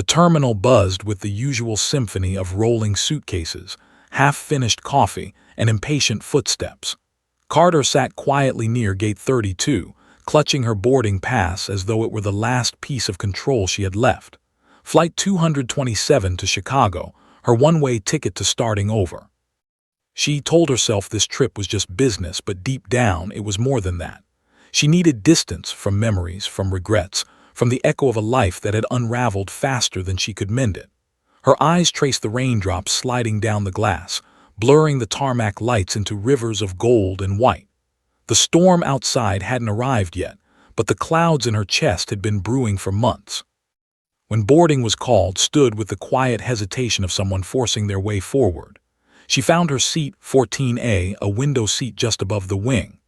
The terminal buzzed with the usual symphony of rolling suitcases, half-finished coffee, and impatient footsteps. Carter sat quietly near gate 32, clutching her boarding pass as though it were the last piece of control she had left. Flight 227 to Chicago, her one-way ticket to starting over. She told herself this trip was just business, but deep down it was more than that. She needed distance from memories, from regrets, from the echo of a life that had unraveled faster than she could mend it. Her eyes traced the raindrops sliding down the glass, blurring the tarmac lights into rivers of gold and white. The storm outside hadn't arrived yet, but the clouds in her chest had been brewing for months. When boarding was called, stood with the quiet hesitation of someone forcing their way forward. She found her seat, 14A, a window seat just above the wing.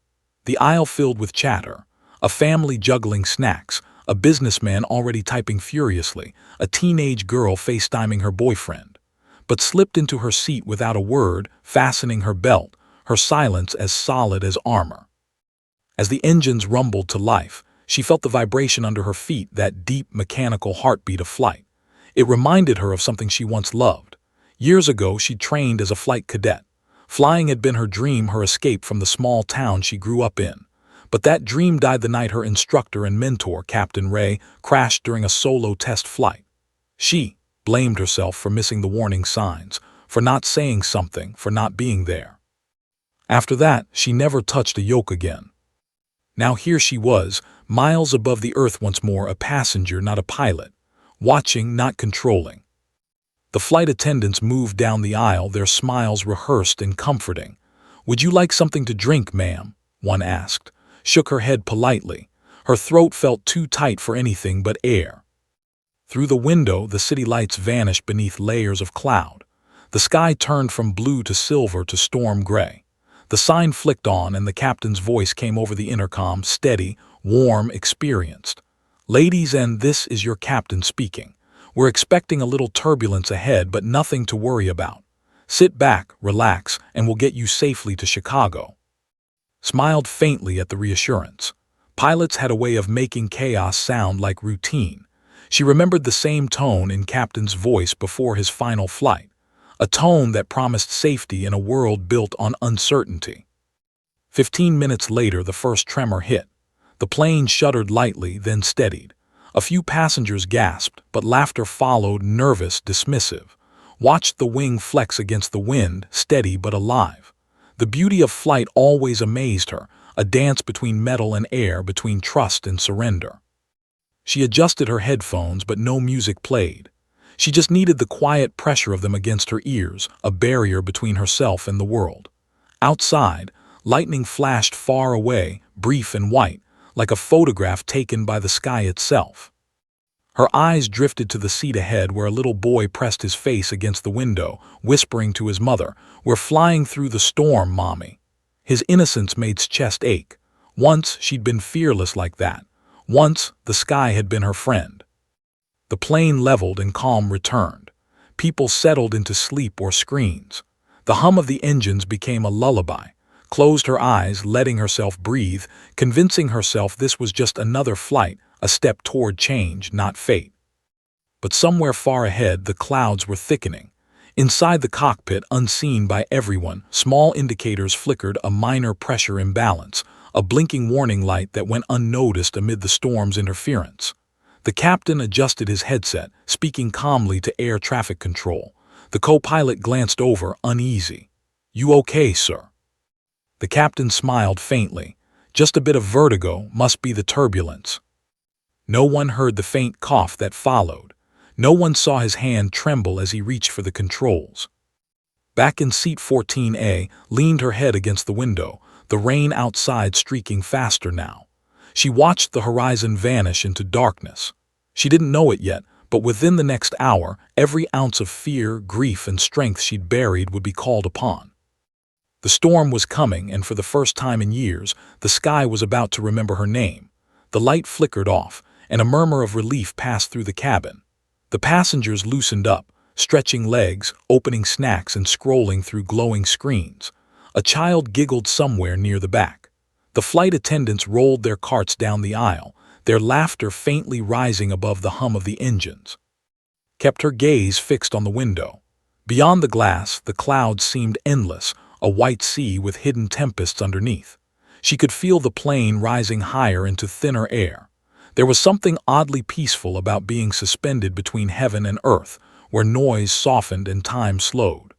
The aisle filled with chatter, a family juggling snacks, a businessman already typing furiously, a teenage girl FaceTiming her boyfriend. But slipped into her seat without a word, fastening her belt, her silence as solid as armor. As the engines rumbled to life, she felt the vibration under her feet, that deep mechanical heartbeat of flight. It reminded her of something she once loved. Years ago, she trained as a flight cadet. Flying had been her dream, her escape from the small town she grew up in. But that dream died the night her instructor and mentor, Captain Ray, crashed during a solo test flight. She blamed herself for missing the warning signs, for not saying something, for not being there. After that, she never touched a yoke again. Now here she was, miles above the earth once more, a passenger, not a pilot, watching, not controlling. The flight attendants moved down the aisle, their smiles rehearsed and comforting. "Would you like something to drink, ma'am?" one asked. Shook her head politely. Her throat felt too tight for anything but air. Through the window, the city lights vanished beneath layers of cloud. The sky turned from blue to silver to storm gray. The sign flicked on, and the captain's voice came over the intercom, steady, warm, experienced. "Ladies, and this is your captain speaking. We're expecting a little turbulence ahead, but nothing to worry about. Sit back, relax, and we'll get you safely to Chicago." Smiled faintly at the reassurance. Pilots had a way of making chaos sound like routine. She remembered the same tone in Captain's voice before his final flight, a tone that promised safety in a world built on uncertainty. 15 minutes later, the first tremor hit. The plane shuddered lightly, then steadied. A few passengers gasped, but laughter followed, nervous, dismissive. Watched the wing flex against the wind, steady but alive. The beauty of flight always amazed her, a dance between metal and air, between trust and surrender. She adjusted her headphones, but no music played. She just needed the quiet pressure of them against her ears, a barrier between herself and the world. Outside, lightning flashed far away, brief and white, like a photograph taken by the sky itself. Her eyes drifted to the seat ahead, where a little boy pressed his face against the window, whispering to his mother, "We're flying through the storm, Mommy." His innocence made his chest ache. Once she'd been fearless like that. Once the sky had been her friend. The plane leveled and calm returned. People settled into sleep or screens. The hum of the engines became a lullaby. Closed her eyes, letting herself breathe, convincing herself this was just another flight, a step toward change, not fate. But somewhere far ahead, the clouds were thickening. Inside the cockpit, unseen by everyone, small indicators flickered, a minor pressure imbalance, a blinking warning light that went unnoticed amid the storm's interference. The captain adjusted his headset, speaking calmly to air traffic control. The co-pilot glanced over, uneasy. "You okay, sir?" The captain smiled faintly. "Just a bit of vertigo, must be the turbulence." No one heard the faint cough that followed. No one saw his hand tremble as he reached for the controls. Back in seat 14A, leaned her head against the window, the rain outside streaking faster now. She watched the horizon vanish into darkness. She didn't know it yet, but within the next hour, every ounce of fear, grief, and strength she'd buried would be called upon. The storm was coming, and for the first time in years, the sky was about to remember her name. The light flickered off, and a murmur of relief passed through the cabin. The passengers loosened up, stretching legs, opening snacks, and scrolling through glowing screens. A child giggled somewhere near the back. The flight attendants rolled their carts down the aisle, their laughter faintly rising above the hum of the engines. kept her gaze fixed on the window. Beyond the glass, the clouds seemed endless, a white sea with hidden tempests underneath. She could feel the plane rising higher into thinner air. There was something oddly peaceful about being suspended between heaven and earth, where noise softened and time slowed.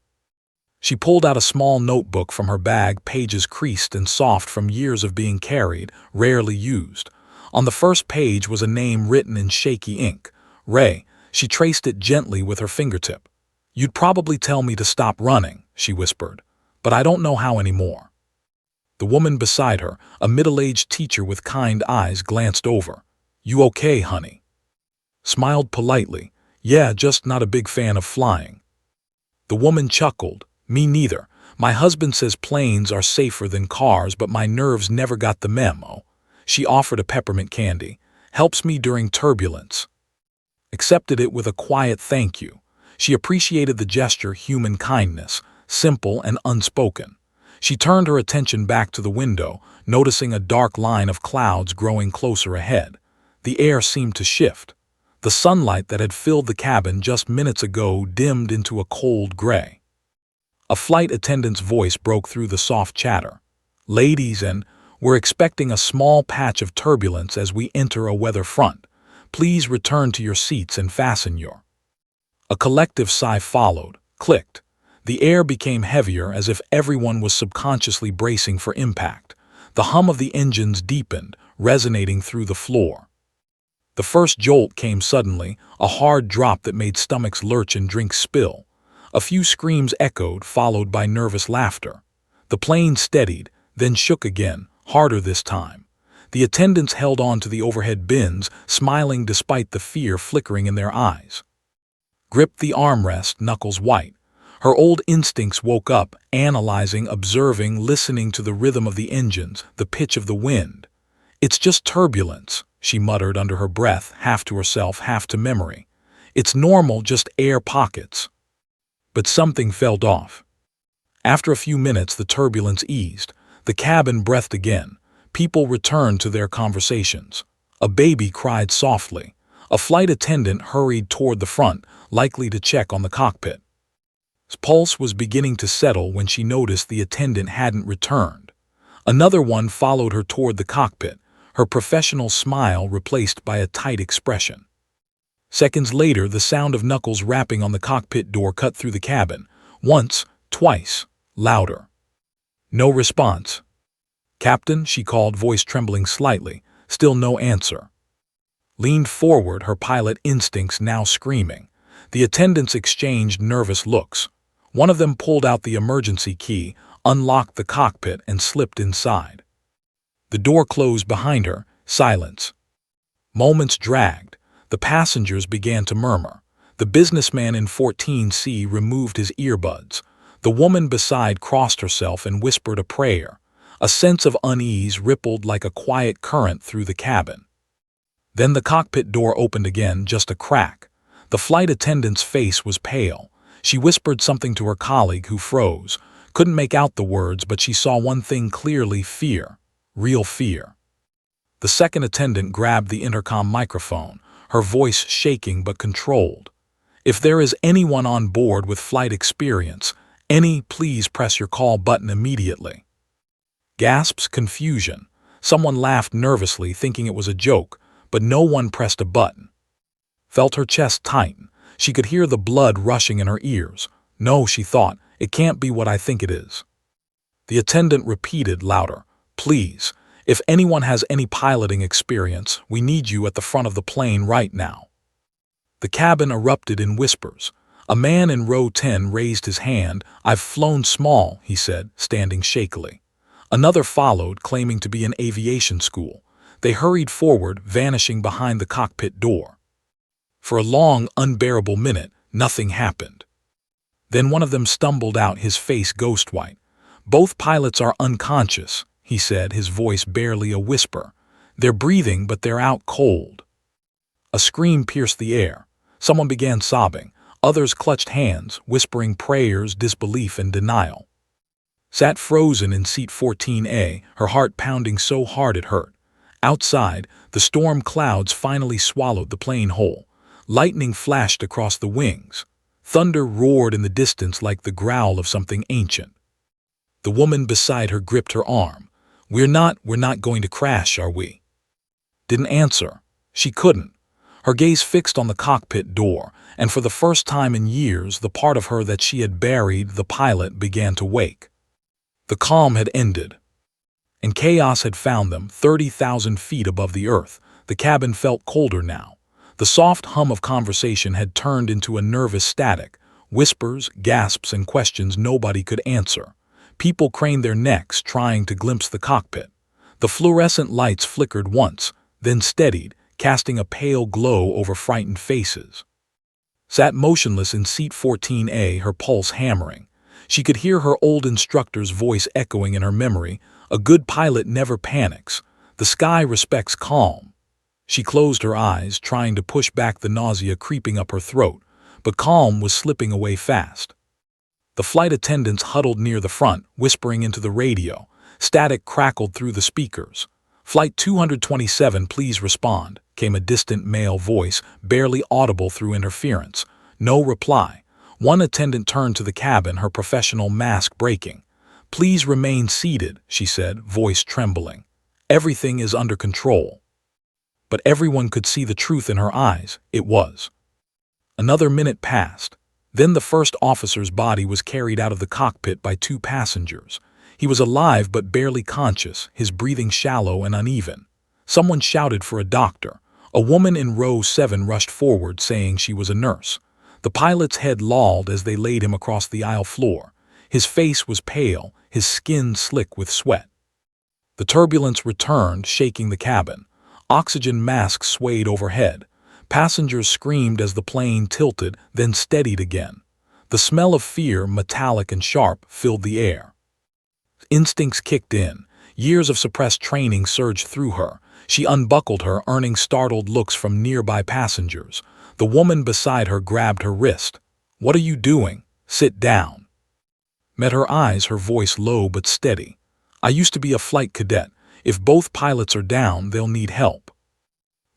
She pulled out a small notebook from her bag, pages creased and soft from years of being carried, rarely used. On the first page was a name written in shaky ink. Ray. She traced it gently with her fingertip. "You'd probably tell me to stop running," she whispered, "but I don't know how anymore." The woman beside her, a middle-aged teacher with kind eyes, glanced over. "You okay, honey?" Smiled politely. "Yeah, just not a big fan of flying." The woman chuckled. "Me neither. My husband says planes are safer than cars, but my nerves never got the memo." She offered a peppermint candy. "Helps me during turbulence." Accepted it with a quiet thank you. She appreciated the gesture, human kindness, simple and unspoken. She turned her attention back to the window, noticing a dark line of clouds growing closer ahead. The air seemed to shift. The sunlight that had filled the cabin just minutes ago dimmed into a cold gray. A flight attendant's voice broke through the soft chatter. "Ladies, we're expecting a small patch of turbulence as we enter a weather front. Please return to your seats and fasten your—" A collective sigh followed, clicked. The air became heavier, as if everyone was subconsciously bracing for impact. The hum of the engines deepened, resonating through the floor. The first jolt came suddenly, a hard drop that made stomachs lurch and drinks spill. A few screams echoed, followed by nervous laughter. The plane steadied, then shook again, harder this time. The attendants held on to the overhead bins, smiling despite the fear flickering in their eyes. Gripped the armrest, knuckles white. Her old instincts woke up, analyzing, observing, listening to the rhythm of the engines, the pitch of the wind. "It's just turbulence," she muttered under her breath, half to herself, half to memory. "It's normal, just air pockets." But something felt off. After a few minutes, the turbulence eased. The cabin breathed again. People returned to their conversations. A baby cried softly. A flight attendant hurried toward the front, likely to check on the cockpit. His pulse was beginning to settle when she noticed the attendant hadn't returned. Another one followed her toward the cockpit, her professional smile replaced by a tight expression. Seconds later, the sound of knuckles rapping on the cockpit door cut through the cabin. Once, twice, louder. No response. "Captain," she called, voice trembling slightly. Still no answer. Leaned forward, her pilot instincts now screaming. The attendants exchanged nervous looks. One of them pulled out the emergency key, unlocked the cockpit, and slipped inside. The door closed behind her. Silence. Moments dragged. The passengers began to murmur. The businessman in 14C removed his earbuds. The woman beside crossed herself and whispered a prayer. A sense of unease rippled like a quiet current through the cabin. Then the cockpit door opened again, just a crack. The flight attendant's face was pale. She whispered something to her colleague, who froze. Couldn't make out the words, but she saw one thing clearly: fear. Real fear. The second attendant grabbed the intercom microphone, her voice shaking but controlled. "If there is anyone on board with flight experience, please press your call button immediately." Gasps, confusion. Someone laughed nervously, thinking it was a joke, but no one pressed a button. Felt her chest tighten. She could hear the blood rushing in her ears. "No," she thought, "it can't be what I think it is." The attendant repeated louder, "Please, if anyone has any piloting experience, we need you at the front of the plane right now." The cabin erupted in whispers. A man in row 10 raised his hand. "I've flown small," he said, standing shakily. Another followed, claiming to be in aviation school. They hurried forward, vanishing behind the cockpit door. For a long, unbearable minute, nothing happened. Then one of them stumbled out, his face ghost white. "Both pilots are unconscious," he said, his voice barely a whisper. "They're breathing, but they're out cold." A scream pierced the air. Someone began sobbing. Others clutched hands, whispering prayers, disbelief, and denial. Sat frozen in seat 14A, her heart pounding so hard it hurt. Outside, the storm clouds finally swallowed the plane whole. Lightning flashed across the wings. Thunder roared in the distance like the growl of something ancient. The woman beside her gripped her arm. We're not going to crash, are we?" Didn't answer. She couldn't. Her gaze fixed on the cockpit door, and for the first time in years, the part of her that she had buried, the pilot, began to wake. The calm had ended, and chaos had found them 30,000 feet above the earth. The cabin felt colder now. The soft hum of conversation had turned into a nervous static, whispers, gasps, and questions nobody could answer. People craned their necks, trying to glimpse the cockpit. The fluorescent lights flickered once, then steadied, casting a pale glow over frightened faces. Sat motionless in seat 14A, her pulse hammering. She could hear her old instructor's voice echoing in her memory. "A good pilot never panics. The sky respects calm." She closed her eyes, trying to push back the nausea creeping up her throat, but calm was slipping away fast. The flight attendants huddled near the front, whispering into the radio. Static crackled through the speakers. "Flight 227, please respond," came a distant male voice, barely audible through interference. No reply. One attendant turned to the cabin, her professional mask breaking. "Please remain seated," she said, voice trembling. "Everything is under control." But everyone could see the truth in her eyes. It was. Another minute passed. Then the first officer's body was carried out of the cockpit by two passengers. He was alive but barely conscious, his breathing shallow and uneven. Someone shouted for a doctor. A woman in row 7 rushed forward, saying she was a nurse. The pilot's head lolled as they laid him across the aisle floor. His face was pale, his skin slick with sweat. The turbulence returned, shaking the cabin. Oxygen masks swayed overhead. Passengers screamed as the plane tilted, then steadied again. The smell of fear, metallic and sharp, filled the air. Instincts kicked in. Years of suppressed training surged through her. She unbuckled her, earning startled looks from nearby passengers. The woman beside her grabbed her wrist. "What are you doing? Sit down." Met her eyes, her voice low but steady. "I used to be a flight cadet. If both pilots are down, they'll need help."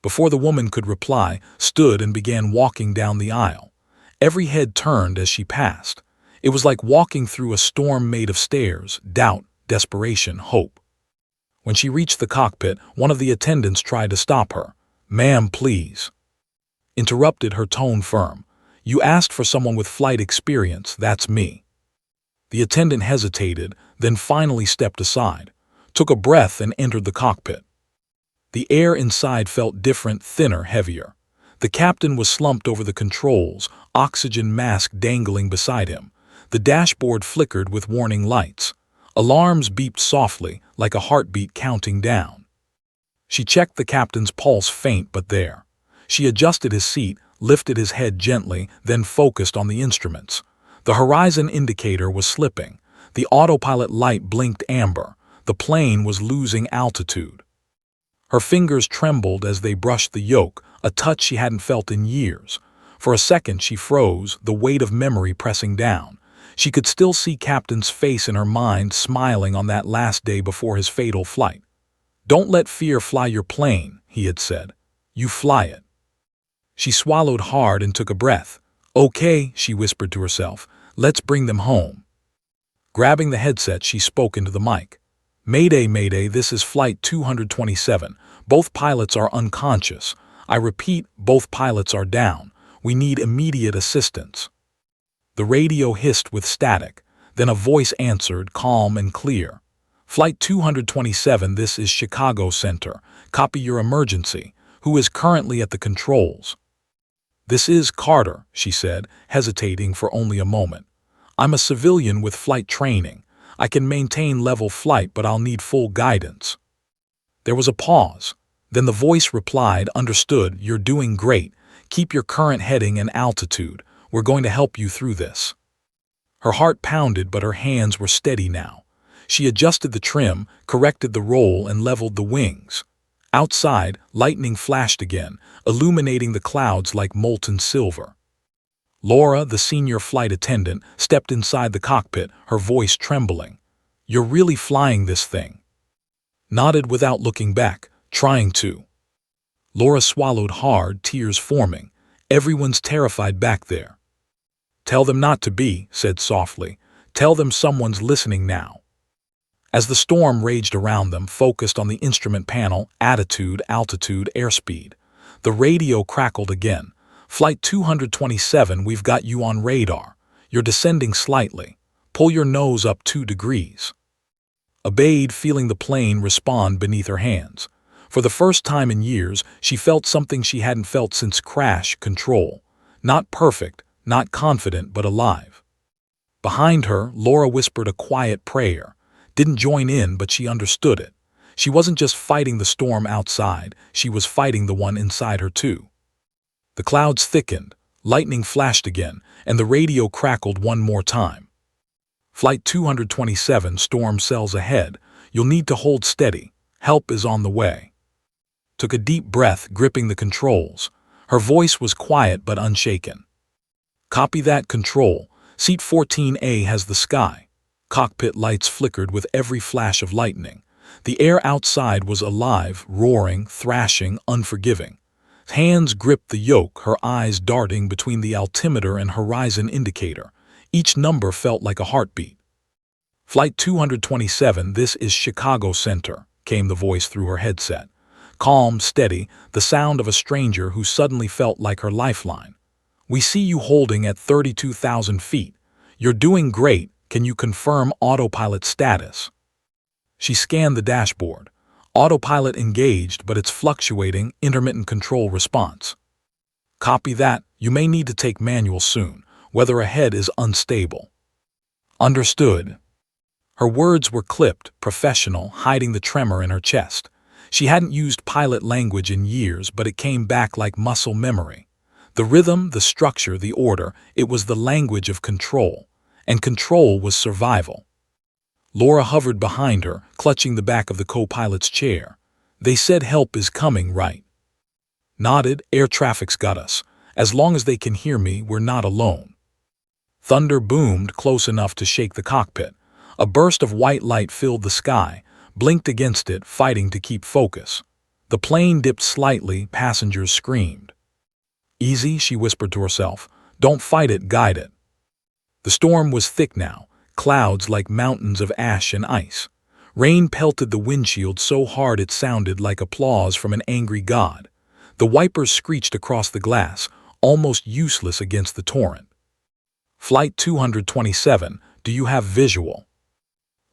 Before the woman could reply, stood and began walking down the aisle. Every head turned as she passed. It was like walking through a storm made of stairs, doubt, desperation, hope. When she reached the cockpit, one of the attendants tried to stop her. "Ma'am, please." Interrupted, her tone firm. "You asked for someone with flight experience, that's me." The attendant hesitated, then finally stepped aside, took a breath and entered the cockpit. The air inside felt different, thinner, heavier. The captain was slumped over the controls, oxygen mask dangling beside him. The dashboard flickered with warning lights. Alarms beeped softly, like a heartbeat counting down. She checked the captain's pulse, faint but there. She adjusted his seat, lifted his head gently, then focused on the instruments. The horizon indicator was slipping. The autopilot light blinked amber. The plane was losing altitude. Her fingers trembled as they brushed the yoke, a touch she hadn't felt in years. For a second she froze, the weight of memory pressing down. She could still see Captain's face in her mind, smiling on that last day before his fatal flight. "Don't let fear fly your plane," he had said. "You fly it." She swallowed hard and took a breath. "Okay," she whispered to herself, "let's bring them home." Grabbing the headset, she spoke into the mic. "Mayday, Mayday, this is Flight 227. Both pilots are unconscious. I repeat, both pilots are down. We need immediate assistance." The radio hissed with static. Then a voice answered, calm and clear. "Flight 227, this is Chicago Center. Copy your emergency. Who is currently at the controls?" "This is Carter," she said, hesitating for only a moment. "I'm a civilian with flight training. I can maintain level flight, but I'll need full guidance." There was a pause. Then the voice replied, "Understood, you're doing great. Keep your current heading and altitude. We're going to help you through this." Her heart pounded, but her hands were steady now. She adjusted the trim, corrected the roll, and leveled the wings. Outside, lightning flashed again, illuminating the clouds like molten silver. Laura, the senior flight attendant, stepped inside the cockpit, her voice trembling. "You're really flying this thing?" Nodded without looking back, trying to. Laura swallowed hard, tears forming. Everyone's terrified back there. Tell them not to be, said softly. Tell them someone's listening now. As the storm raged around them, focused on the instrument panel, attitude, altitude, airspeed, the radio crackled again. Flight 227, we've got you on radar. You're descending slightly. Pull your nose up 2 degrees. Obeyed, feeling the plane respond beneath her hands. For the first time in years, she felt something she hadn't felt since crash control. Not perfect, not confident, but alive. Behind her, Laura whispered a quiet prayer. Didn't join in, but she understood it. She wasn't just fighting the storm outside, she was fighting the one inside her too. The clouds thickened, lightning flashed again, and the radio crackled one more time. Flight 227, storm cells ahead. You'll need to hold steady. Help is on the way. Took a deep breath, gripping the controls. Her voice was quiet but unshaken. Copy that, control. Seat 14A has the sky. Cockpit lights flickered with every flash of lightning. The air outside was alive, roaring, thrashing, unforgiving. Hands gripped the yoke, her eyes darting between the altimeter and horizon indicator. Each number felt like a heartbeat. Flight 227, this is Chicago Center, came the voice through her headset. Calm, steady, the sound of a stranger who suddenly felt like her lifeline. We see you holding at 32,000 feet. You're doing great. Can you confirm autopilot status? She scanned the dashboard. Autopilot engaged, but it's fluctuating, intermittent control response. Copy that. You may need to take manual soon. Weather ahead is unstable. Understood. Her words were clipped, professional, hiding the tremor in her chest. She hadn't used pilot language in years, but it came back like muscle memory. The rhythm, the structure, the order, it was the language of control. And control was survival. Laura hovered behind her, clutching the back of the co-pilot's chair. They said help is coming, right? Nodded, air traffic's got us. As long as they can hear me, we're not alone. Thunder boomed close enough to shake the cockpit. A burst of white light filled the sky, blinked against it, fighting to keep focus. The plane dipped slightly, passengers screamed. Easy, she whispered to herself. Don't fight it, guide it. The storm was thick now, clouds like mountains of ash and ice. Rain pelted the windshield so hard it sounded like applause from an angry god. The wipers screeched across the glass, almost useless against the torrent. Flight 227, do you have visual?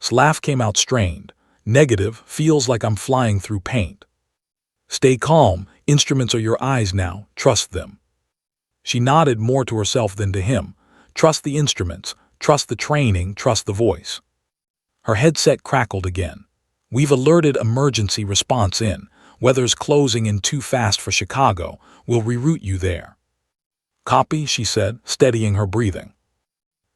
Slav came out strained. Negative, feels like I'm flying through paint. Stay calm, instruments are your eyes now, trust them. She nodded more to herself than to him. Trust the instruments, trust the training, trust the voice. Her headset crackled again. We've alerted emergency response in. Weather's closing in too fast for Chicago. We'll reroute you there. Copy, she said, steadying her breathing.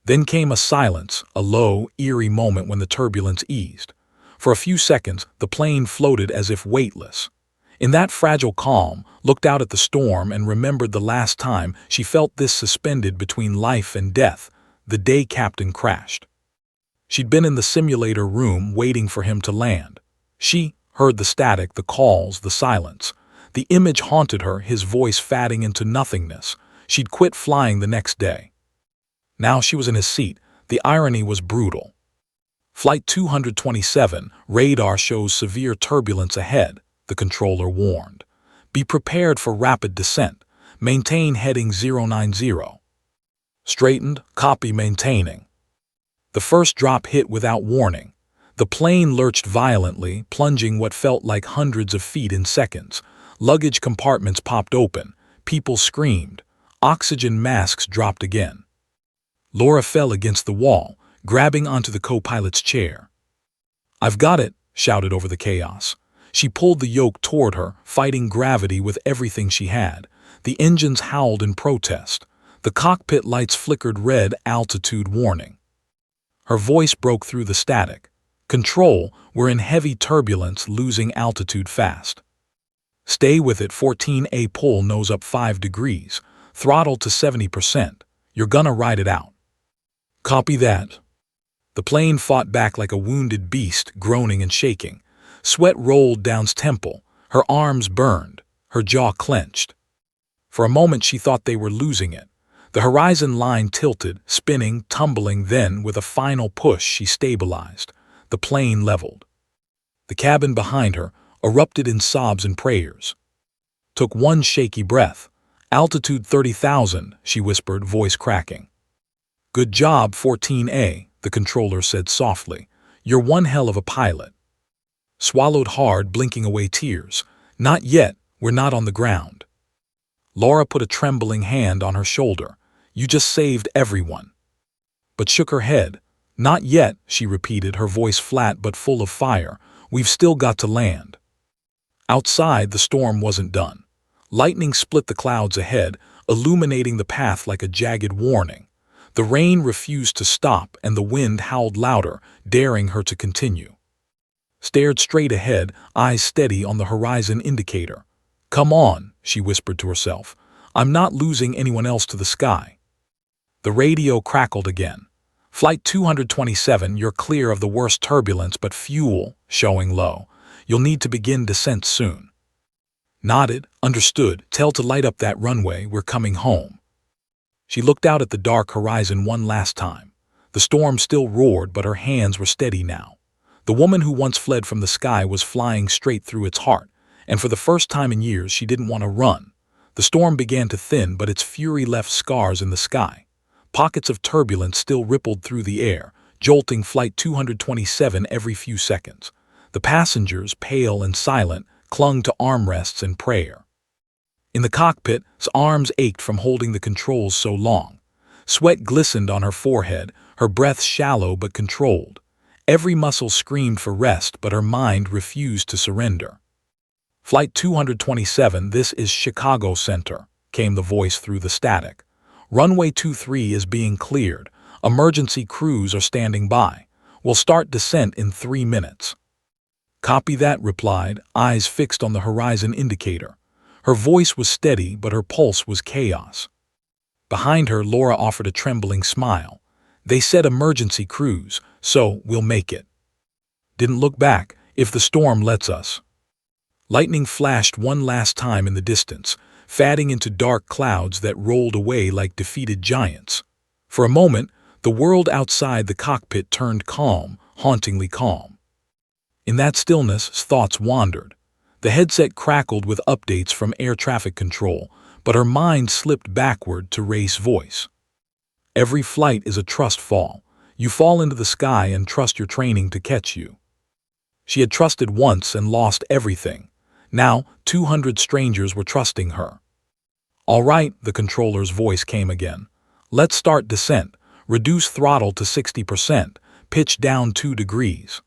Then came a silence, a low, eerie moment when the turbulence eased. For a few seconds, the plane floated as if weightless. In that fragile calm, looked out at the storm and remembered the last time she felt this suspended between life and death, the day Captain crashed. She'd been in the simulator room waiting for him to land. She heard the static, the calls, the silence. The image haunted her, his voice fading into nothingness. She'd quit flying the next day. Now she was in his seat. The irony was brutal. Flight 227, radar shows severe turbulence ahead. The controller warned. Be prepared for rapid descent. Maintain heading 090. Straightened, copy maintaining. The first drop hit without warning. The plane lurched violently, plunging what felt like hundreds of feet in seconds. Luggage compartments popped open. People screamed. Oxygen masks dropped again. Laura fell against the wall, grabbing onto the co-pilot's chair. I've got it, shouted over the chaos. She pulled the yoke toward her, fighting gravity with everything she had. The engines howled in protest. The cockpit lights flickered red, altitude warning. Her voice broke through the static. Control, we're in heavy turbulence, losing altitude fast. Stay with it, 14A, pull nose up 5 degrees. Throttle to 70%. You're gonna ride it out. Copy that. The plane fought back like a wounded beast, groaning and shaking. Sweat rolled down his temple. Her arms burned. Her jaw clenched. For a moment she thought they were losing it. The horizon line tilted, spinning, tumbling, then, with a final push, she stabilized. The plane leveled. The cabin behind her erupted in sobs and prayers. Took one shaky breath. "Altitude 30,000, she whispered, voice cracking. "Good job, 14A, the controller said softly. "You're one hell of a pilot." Swallowed hard, blinking away tears. "Not yet, we're not on the ground." Laura put a trembling hand on her shoulder. "You just saved everyone." But shook her head. "Not yet," she repeated, her voice flat but full of fire. "We've still got to land." Outside, the storm wasn't done. Lightning split the clouds ahead, illuminating the path like a jagged warning. The rain refused to stop, and the wind howled louder, daring her to continue. Stared straight ahead, eyes steady on the horizon indicator. "Come on," she whispered to herself. "I'm not losing anyone else to the sky." The radio crackled again. "Flight 227, you're clear of the worst turbulence, but fuel showing low. You'll need to begin descent soon." Nodded. "Understood. Tell to light up that runway. We're coming home." She looked out at the dark horizon one last time. The storm still roared, but her hands were steady now. The woman who once fled from the sky was flying straight through its heart, and for the first time in years she didn't want to run. The storm began to thin, but its fury left scars in the sky. Pockets of turbulence still rippled through the air, jolting Flight 227 every few seconds. The passengers, pale and silent, clung to armrests in prayer. In the cockpit, his arms ached from holding the controls so long. Sweat glistened on her forehead, her breath shallow but controlled. Every muscle screamed for rest, but her mind refused to surrender. "Flight 227, this is Chicago Center," came the voice through the static. "Runway 23 is being cleared. Emergency crews are standing by. We'll start descent in 3 minutes." "Copy that," replied, eyes fixed on the horizon indicator. Her voice was steady, but her pulse was chaos. Behind her, Laura offered a trembling smile. "They said emergency crews, so we'll make it." Didn't look back. "If the storm lets us." Lightning flashed one last time in the distance, fading into dark clouds that rolled away like defeated giants. For a moment, the world outside the cockpit turned calm, hauntingly calm. In that stillness, thoughts wandered. The headset crackled with updates from air traffic control, but her mind slipped backward to Ray's voice. "Every flight is a trust fall. You fall into the sky and trust your training to catch you." She had trusted once and lost everything. Now, 200 strangers were trusting her. "All right," the controller's voice came again. "Let's start descent. Reduce throttle to 60%. Pitch down 2 degrees."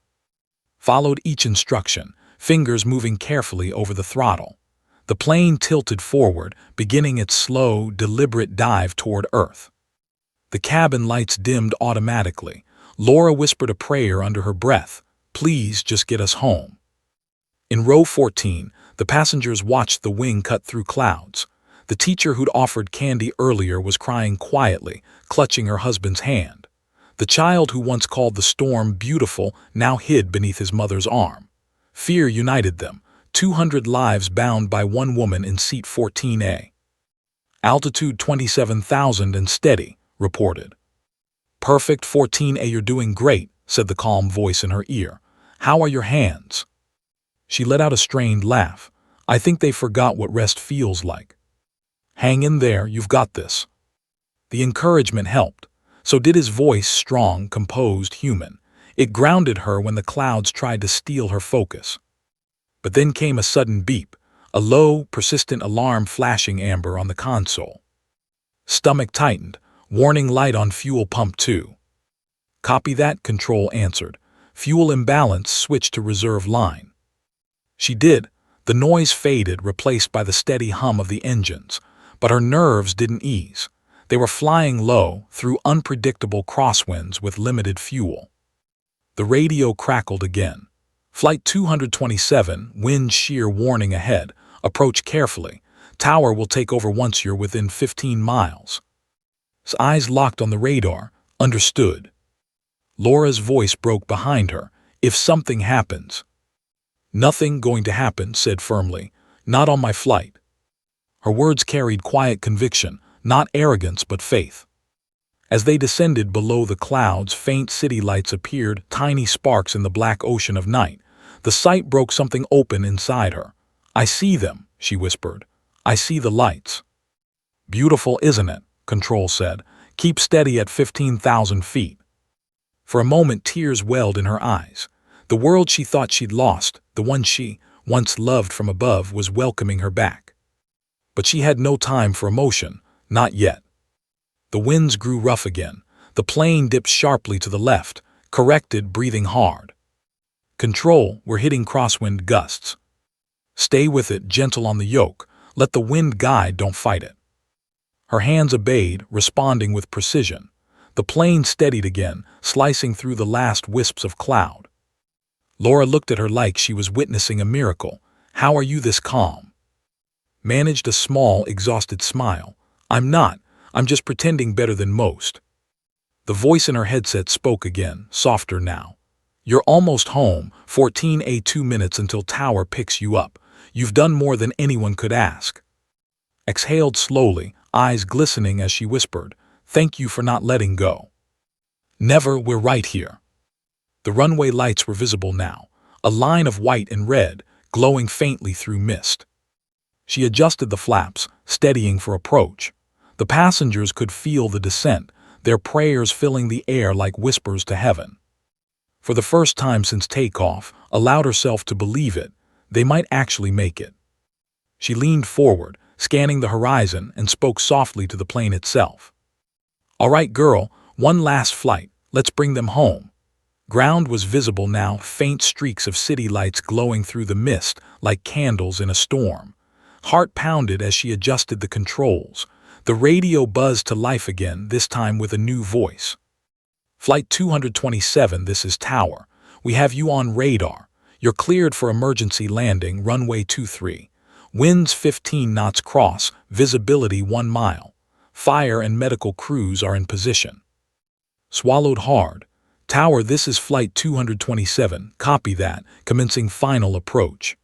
Followed each instruction, fingers moving carefully over the throttle. The plane tilted forward, beginning its slow, deliberate dive toward Earth. The cabin lights dimmed automatically. Laura whispered a prayer under her breath. "Please just get us home." In row 14, the passengers watched the wing cut through clouds. The teacher who'd offered candy earlier was crying quietly, clutching her husband's hand. The child who once called the storm beautiful now hid beneath his mother's arm. Fear united them, 200 lives bound by one woman in seat 14A. "Altitude 27,000 and steady," reported. "Perfect, 14A, you're doing great," said the calm voice in her ear. "How are your hands?" She let out a strained laugh. "I think they forgot what rest feels like." "Hang in there, you've got this." The encouragement helped. So did his voice, strong, composed, human. It grounded her when the clouds tried to steal her focus. But then came a sudden beep, a low, persistent alarm flashing amber on the console. Stomach tightened, warning light on fuel pump 2. "Copy that," control answered. "Fuel imbalance, switch to reserve line." She did. The noise faded, replaced by the steady hum of the engines. But her nerves didn't ease. They were flying low, through unpredictable crosswinds with limited fuel. The radio crackled again. "Flight 227, wind shear warning ahead. Approach carefully. Tower will take over once you're within 15 miles. His eyes locked on the radar. "Understood." Laura's voice broke behind her. "If something happens." "Nothing going to happen," said firmly. "Not on my flight." Her words carried quiet conviction, not arrogance but faith. As they descended below the clouds, faint city lights appeared, tiny sparks in the black ocean of night. The sight broke something open inside her. "I see them," she whispered. "I see the lights." "Beautiful, isn't it?" Control said. "Keep steady at 15,000 feet." For a moment tears welled in her eyes. The world she thought she'd lost, the one she once loved from above, was welcoming her back. But she had no time for emotion, not yet. The winds grew rough again. The plane dipped sharply to the left, corrected, breathing hard. "Control, we're hitting crosswind gusts." "Stay with it, gentle on the yoke. Let the wind guide, don't fight it." Her hands obeyed, responding with precision. The plane steadied again, slicing through the last wisps of cloud. Laura looked at her like she was witnessing a miracle. "How are you this calm?" Managed a small, exhausted smile. "I'm not. I'm just pretending better than most." The voice in her headset spoke again, softer now. "You're almost home, 14A2 minutes until Tower picks you up. You've done more than anyone could ask." Exhaled slowly, eyes glistening as she whispered, "Thank you for not letting go." "Never, we're right here." The runway lights were visible now, a line of white and red, glowing faintly through mist. She adjusted the flaps, steadying for approach. The passengers could feel the descent, their prayers filling the air like whispers to heaven. For the first time since takeoff, allowed herself to believe it, they might actually make it. She leaned forward, scanning the horizon, and spoke softly to the plane itself. "All right, girl, one last flight. Let's bring them home." Ground was visible now, faint streaks of city lights glowing through the mist like candles in a storm. Heart pounded as she adjusted the controls. The radio buzzed to life again, this time with a new voice. "Flight 227, this is Tower. We have you on radar. You're cleared for emergency landing, runway 23. Winds 15 knots cross, visibility 1 mile. Fire and medical crews are in position." Swallowed hard. "Tower, this is Flight 227. Copy that, commencing final approach."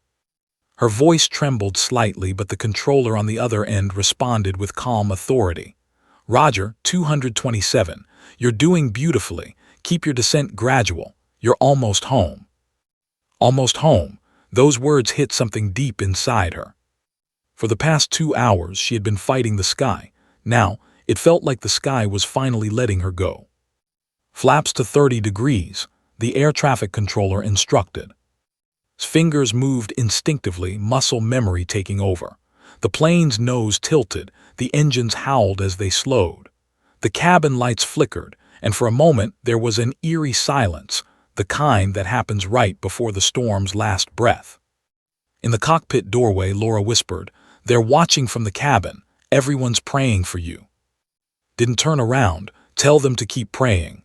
Her voice trembled slightly, but the controller on the other end responded with calm authority. "Roger, 227. You're doing beautifully. Keep your descent gradual. You're almost home." Almost home. Those words hit something deep inside her. For the past 2 hours, she had been fighting the sky. Now, it felt like the sky was finally letting her go. "Flaps to 30 degrees, the air traffic controller instructed. Fingers moved instinctively, muscle memory taking over. The plane's nose tilted, the engines howled as they slowed. The cabin lights flickered, and for a moment there was an eerie silence, the kind that happens right before the storm's last breath. In the cockpit doorway, Laura whispered, "They're watching from the cabin. Everyone's praying for you." Didn't turn around. "Tell them to keep praying."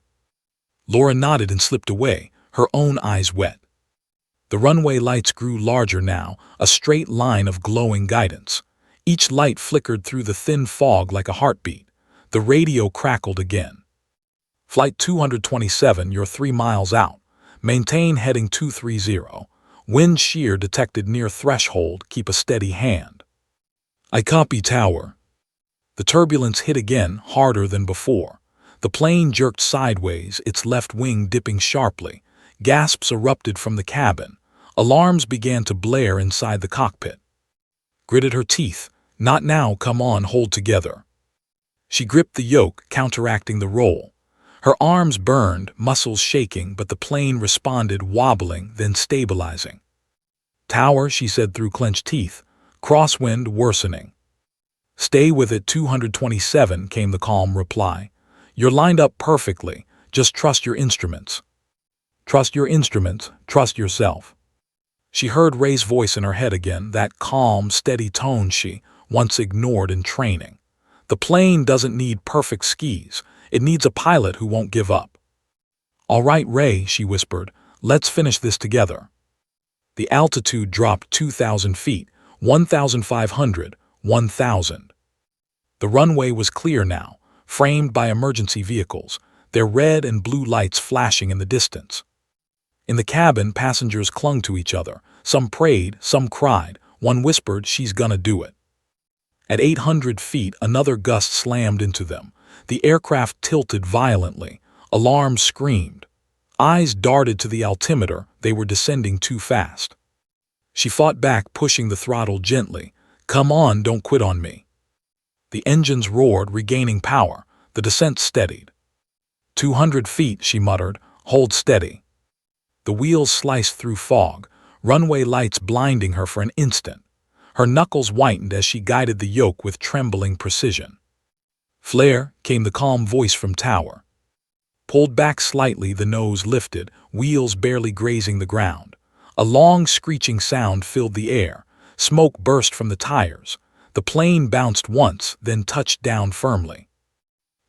Laura nodded and slipped away, her own eyes wet. The runway lights grew larger now, a straight line of glowing guidance. Each light flickered through the thin fog like a heartbeat. The radio crackled again. "Flight 227, you're 3 miles out. Maintain heading 230. Wind shear detected near threshold. Keep a steady hand." "I copy, Tower." The turbulence hit again, harder than before. The plane jerked sideways, its left wing dipping sharply. Gasps erupted from the cabin. Alarms began to blare inside the cockpit. Gritted her teeth. "Not now, come on, hold together." She gripped the yoke, counteracting the roll. Her arms burned, muscles shaking, but the plane responded, wobbling, then stabilizing. "Tower," she said through clenched teeth. "Crosswind worsening." "Stay with it, 227, came the calm reply. "You're lined up perfectly. Just trust your instruments." Trust your instruments, trust yourself. She heard Ray's voice in her head again, that calm, steady tone she once ignored in training. The plane doesn't need perfect skis. It needs a pilot who won't give up. "All right, Ray," she whispered, "let's finish this together." The altitude dropped 2,000 feet, 1,500, 1,000. The runway was clear now, framed by emergency vehicles, their red and blue lights flashing in the distance. In the cabin, passengers clung to each other. Some prayed, some cried. One whispered, "She's gonna do it." At 800 feet, another gust slammed into them. The aircraft tilted violently. Alarms screamed. Eyes darted to the altimeter. They were descending too fast. She fought back, pushing the throttle gently. "Come on, don't quit on me." The engines roared, regaining power. The descent steadied. 200 feet, she muttered. "Hold steady." The wheels sliced through fog, runway lights blinding her for an instant. Her knuckles whitened as she guided the yoke with trembling precision. "Flare," came the calm voice from tower. Pulled back slightly, the nose lifted, wheels barely grazing the ground. A long screeching sound filled the air. Smoke burst from the tires. The plane bounced once, then touched down firmly.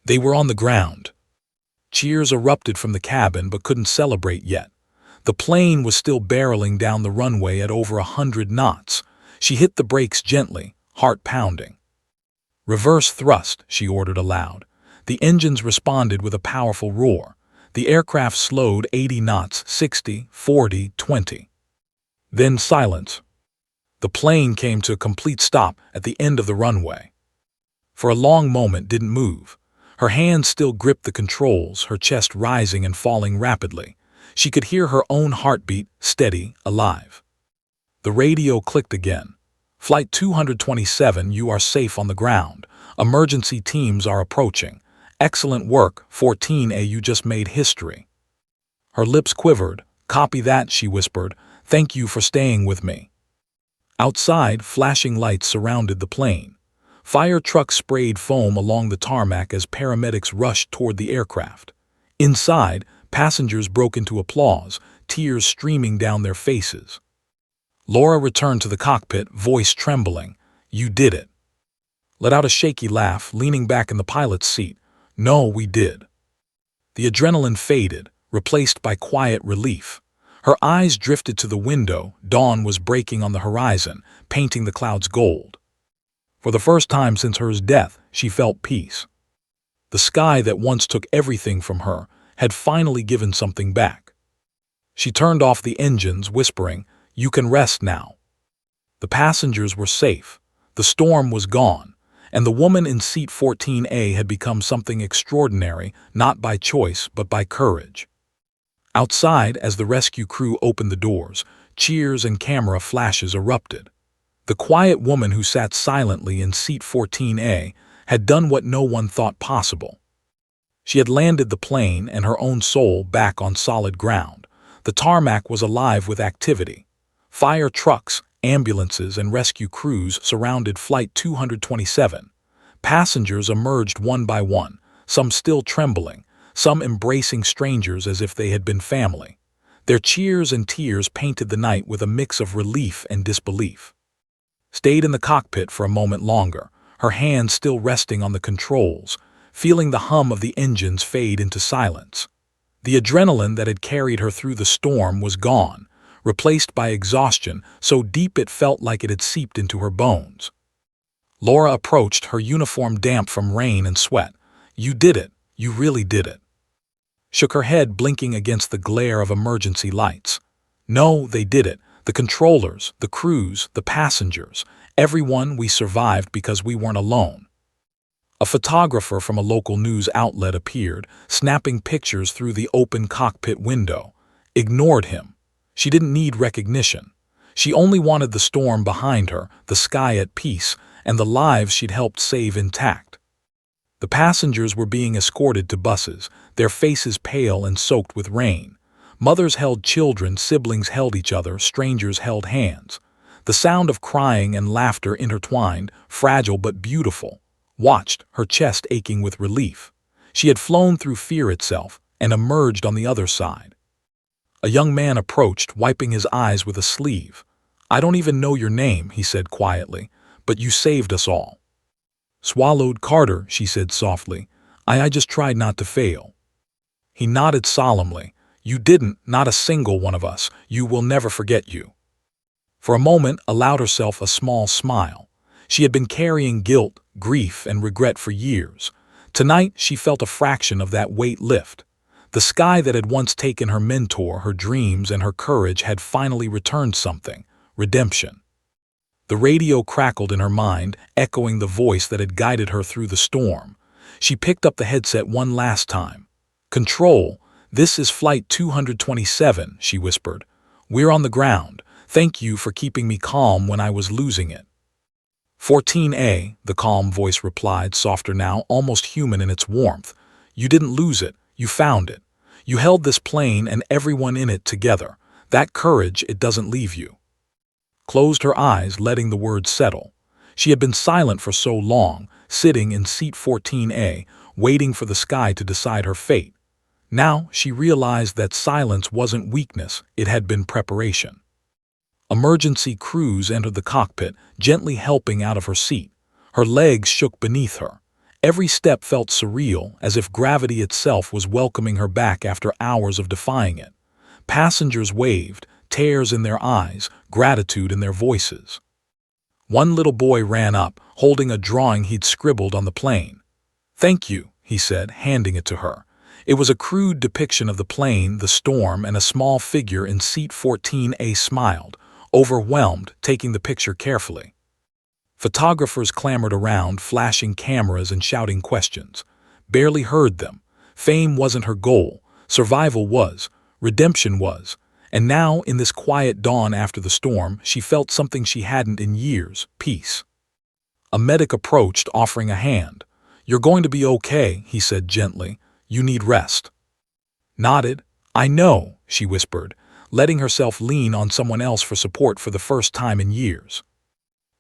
They were on the ground. Cheers erupted from the cabin but couldn't celebrate yet. The plane was still barreling down the runway at over 100 knots. She hit the brakes gently, heart pounding. "Reverse thrust," she ordered aloud. The engines responded with a powerful roar. The aircraft slowed 80 knots, 60, 40, 20. Then silence. The plane came to a complete stop at the end of the runway. For a long moment didn't move. Her hands still gripped the controls, her chest rising and falling rapidly. She could hear her own heartbeat, steady, alive. The radio clicked again. "Flight 227, you are safe on the ground. Emergency teams are approaching. Excellent work, 14A, you just made history." Her lips quivered. "Copy that," she whispered. "Thank you for staying with me." Outside, flashing lights surrounded the plane. Fire trucks sprayed foam along the tarmac as paramedics rushed toward the aircraft. Inside, passengers broke into applause, tears streaming down their faces. Laura returned to the cockpit, voice trembling. "You did it." Let out a shaky laugh, leaning back in the pilot's seat. "No, we did." The adrenaline faded, replaced by quiet relief. Her eyes drifted to the window. Dawn was breaking on the horizon, painting the clouds gold. For the first time since her death, she felt peace. The sky that once took everything from her had finally given something back. She turned off the engines, whispering, "You can rest now." The passengers were safe. The storm was gone, and the woman in seat 14A had become something extraordinary, not by choice, but by courage. Outside, as the rescue crew opened the doors, cheers and camera flashes erupted. The quiet woman who sat silently in seat 14A had done what no one thought possible. She had landed the plane and her own soul back on solid ground. The tarmac was alive with activity. Fire trucks, ambulances, and rescue crews surrounded Flight 227. Passengers emerged one by one, some still trembling, some embracing strangers as if they had been family. Their cheers and tears painted the night with a mix of relief and disbelief. Stayed in the cockpit for a moment longer, her hands still resting on the controls, feeling the hum of the engines fade into silence. The adrenaline that had carried her through the storm was gone, replaced by exhaustion so deep it felt like it had seeped into her bones. Laura approached, her uniform damp from rain and sweat. "You did it. You really did it." Shook her head, blinking against the glare of emergency lights. "No, they did it. The controllers, the crews, the passengers, everyone. We survived because we weren't alone." A photographer from a local news outlet appeared, snapping pictures through the open cockpit window. Ignored him. She didn't need recognition. She only wanted the storm behind her, the sky at peace, and the lives she'd helped save intact. The passengers were being escorted to buses, their faces pale and soaked with rain. Mothers held children, siblings held each other, strangers held hands. The sound of crying and laughter intertwined, fragile but beautiful. Watched, her chest aching with relief. She had flown through fear itself and emerged on the other side. A young man approached, wiping his eyes with a sleeve. "I don't even know your name," he said quietly, "but you saved us all." "Swallowed Carter," she said softly. I just tried not to fail." He nodded solemnly. "You didn't, not a single one of us. You will never forget you." For a moment, allowed herself a small smile. She had been carrying guilt, grief, and regret for years. Tonight, she felt a fraction of that weight lift. The sky that had once taken her mentor, her dreams, and her courage had finally returned something: redemption. The radio crackled in her mind, echoing the voice that had guided her through the storm. She picked up the headset one last time. "Control, this is Flight 227, she whispered. "We're on the ground. Thank you for keeping me calm when I was losing it." 14A, the calm voice replied, softer now, almost human in its warmth. "You didn't lose it, you found it. You held this plane and everyone in it together. That courage, it doesn't leave you." Closed her eyes, letting the words settle. She had been silent for so long, sitting in seat 14A, waiting for the sky to decide her fate. Now she realized that silence wasn't weakness, it had been preparation. Emergency crews entered the cockpit, gently helping out of her seat. Her legs shook beneath her. Every step felt surreal, as if gravity itself was welcoming her back after hours of defying it. Passengers waved, tears in their eyes, gratitude in their voices. One little boy ran up, holding a drawing he'd scribbled on the plane. "Thank you," he said, handing it to her. It was a crude depiction of the plane, the storm, and a small figure in seat 14A smiled, overwhelmed, taking the picture carefully. Photographers clamored around, flashing cameras and shouting questions. Barely heard them. Fame wasn't her goal. Survival was. Redemption was. And now, in this quiet dawn after the storm, she felt something she hadn't in years: peace. A medic approached, offering a hand. "You're going to be okay," he said gently. "You need rest." Nodded. "I know," she whispered, letting herself lean on someone else for support for the first time in years.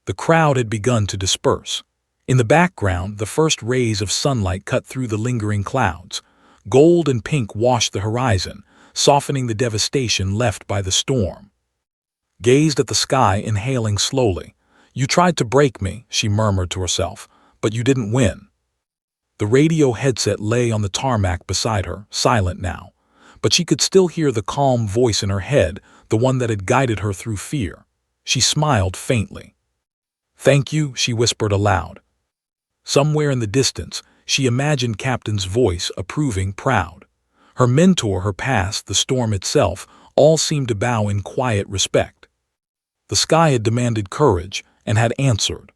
The crowd had begun to disperse. In the background, the first rays of sunlight cut through the lingering clouds. Gold and pink washed the horizon, softening the devastation left by the storm. Gazed at the sky, inhaling slowly. "You tried to break me," she murmured to herself, "but you didn't win." The radio headset lay on the tarmac beside her, silent now, but she could still hear the calm voice in her head, the one that had guided her through fear. She smiled faintly. "Thank you," she whispered aloud. Somewhere in the distance, she imagined Captain's voice, approving, proud. Her mentor, her past, the storm itself, all seemed to bow in quiet respect. The sky had demanded courage, and had answered.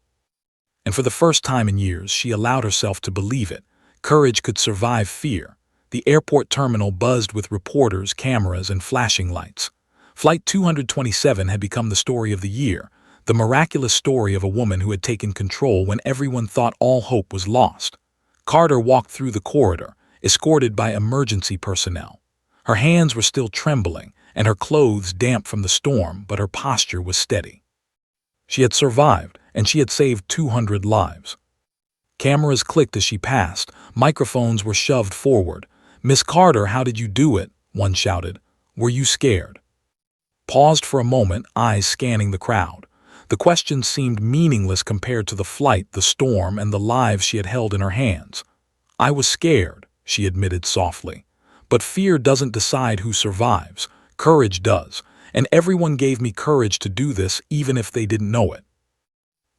And for the first time in years, she allowed herself to believe it. Courage could survive fear. The airport terminal buzzed with reporters, cameras, and flashing lights. Flight 227 had become the story of the year, the miraculous story of a woman who had taken control when everyone thought all hope was lost. Carter walked through the corridor, escorted by emergency personnel. Her hands were still trembling, and her clothes damp from the storm, but her posture was steady. She had survived, and she had saved 200 lives. Cameras clicked as she passed, microphones were shoved forward. "Miss Carter, how did you do it?" one shouted. "Were you scared?" Paused for a moment, eyes scanning the crowd. The question seemed meaningless compared to the flight, the storm, and the lives she had held in her hands. "I was scared," she admitted softly. "But fear doesn't decide who survives. Courage does, and everyone gave me courage to do this even if they didn't know it."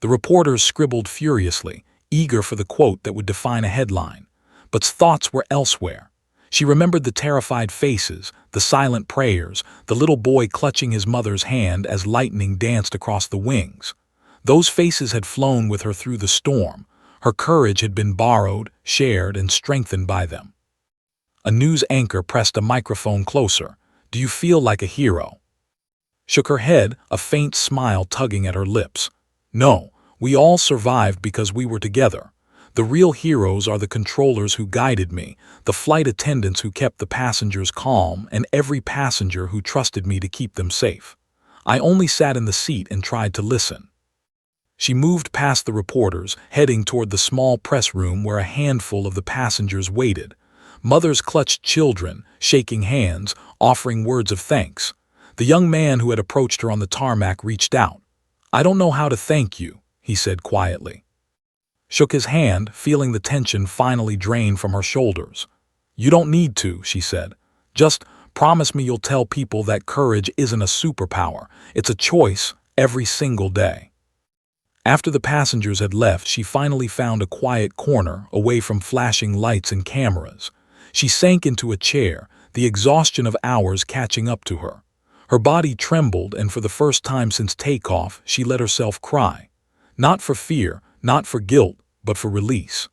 The reporters scribbled furiously, eager for the quote that would define a headline. But thoughts were elsewhere. She remembered the terrified faces, the silent prayers, the little boy clutching his mother's hand as lightning danced across the wings. Those faces had flown with her through the storm. Her courage had been borrowed, shared, and strengthened by them. A news anchor pressed a microphone closer. "Do you feel like a hero?" Shook her head, a faint smile tugging at her lips. "No, we all survived because we were together. The real heroes are the controllers who guided me, the flight attendants who kept the passengers calm, and every passenger who trusted me to keep them safe. I only sat in the seat and tried to listen." She moved past the reporters, heading toward the small press room where a handful of the passengers waited. Mothers clutched children, shaking hands, offering words of thanks. The young man who had approached her on the tarmac reached out. "I don't know how to thank you," he said quietly. Shook his hand, feeling the tension finally drain from her shoulders. "You don't need to," she said. "Just promise me you'll tell people that courage isn't a superpower. It's a choice, every single day." After the passengers had left, she finally found a quiet corner, away from flashing lights and cameras. She sank into a chair, the exhaustion of hours catching up to her. Her body trembled, and for the first time since takeoff, she let herself cry. Not for fear, not for guilt, but for release.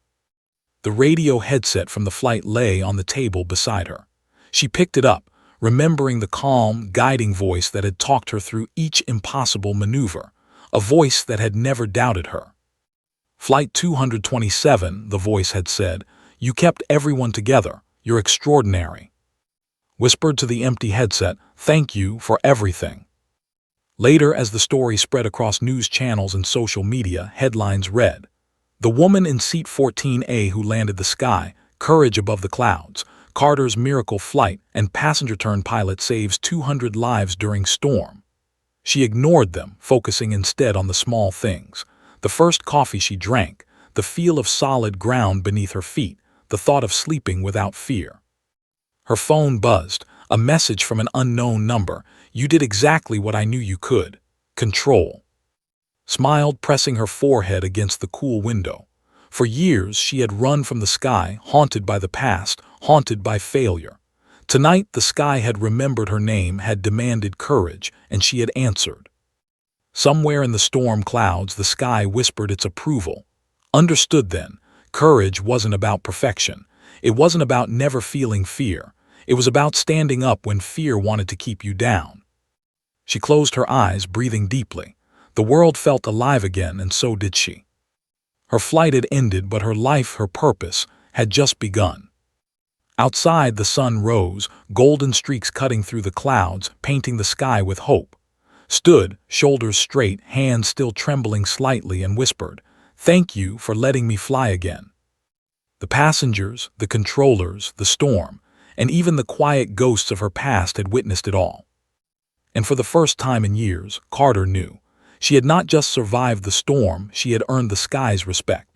The radio headset from the flight lay on the table beside her. She picked it up, remembering the calm, guiding voice that had talked her through each impossible maneuver, a voice that had never doubted her. "Flight 227, the voice had said, "you kept everyone together. You're extraordinary." Whispered to the empty headset, "Thank you for everything." Later, as the story spread across news channels and social media, headlines read, "The woman in seat 14A who landed the sky, courage above the clouds, Carter's miracle flight, and passenger-turned-pilot saves 200 lives during storm." She ignored them, focusing instead on the small things. The first coffee she drank, the feel of solid ground beneath her feet, the thought of sleeping without fear. Her phone buzzed, a message from an unknown number. "You did exactly what I knew you could. Control." Smiled, pressing her forehead against the cool window. For years she had run from the sky, haunted by the past, haunted by failure. Tonight the sky had remembered her name, had demanded courage, and she had answered. Somewhere in the storm clouds the sky whispered its approval. Understood then, courage wasn't about perfection. It wasn't about never feeling fear. It was about standing up when fear wanted to keep you down. She closed her eyes, breathing deeply. The world felt alive again, and so did she. Her flight had ended, but her life, her purpose, had just begun. Outside, the sun rose, golden streaks cutting through the clouds, painting the sky with hope. Stood, shoulders straight, hands still trembling slightly, and whispered, "Thank you for letting me fly again." The passengers, the controllers, the storm, and even the quiet ghosts of her past had witnessed it all. And for the first time in years, Carter knew. She had not just survived the storm, she had earned the sky's respect.